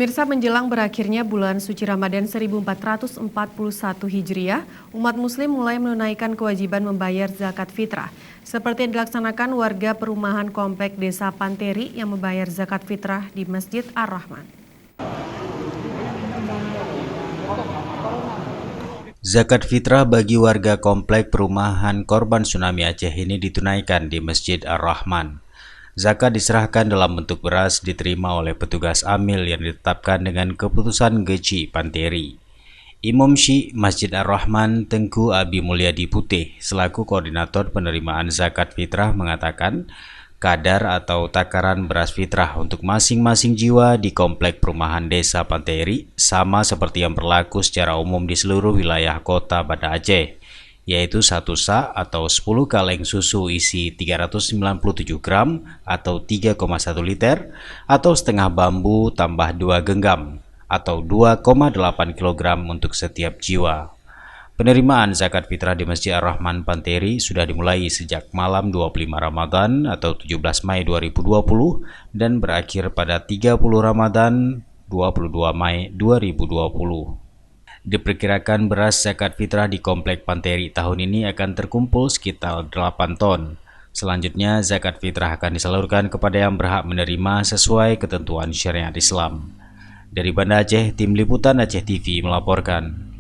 Pemirsa, menjelang berakhirnya bulan suci Ramadan 1441 Hijriah, umat muslim mulai menunaikan kewajiban membayar zakat fitrah. Seperti yang dilaksanakan warga perumahan komplek Desa Panteri yang membayar zakat fitrah di Masjid Ar-Rahman. Zakat fitrah bagi warga komplek perumahan korban tsunami Aceh ini ditunaikan di Masjid Ar-Rahman. Zakat diserahkan dalam bentuk beras diterima oleh petugas amil yang ditetapkan dengan keputusan Geci Panteri. Imam Syekh Masjid Ar-Rahman Tengku Abi Mulyadi Putih selaku koordinator penerimaan zakat fitrah mengatakan kadar atau takaran beras fitrah untuk masing-masing jiwa di komplek perumahan Desa Panteri sama seperti yang berlaku secara umum di seluruh wilayah kota Banda Aceh, yaitu 1 sa atau 10 kaleng susu isi 397 gram atau 3,1 liter atau setengah bambu tambah 2 genggam atau 2,8 kg untuk setiap jiwa. Penerimaan zakat fitrah di Masjid Ar-Rahman Panteri sudah dimulai sejak malam 25 Ramadan atau 17 Mei 2020 dan berakhir pada 30 Ramadan 22 Mei 2020. Diperkirakan beras zakat fitrah di komplek Panteri tahun ini akan terkumpul sekitar 8 ton. Selanjutnya, zakat fitrah akan disalurkan kepada yang berhak menerima sesuai ketentuan syariat Islam. Dari Banda Aceh, Tim Liputan Aceh TV melaporkan.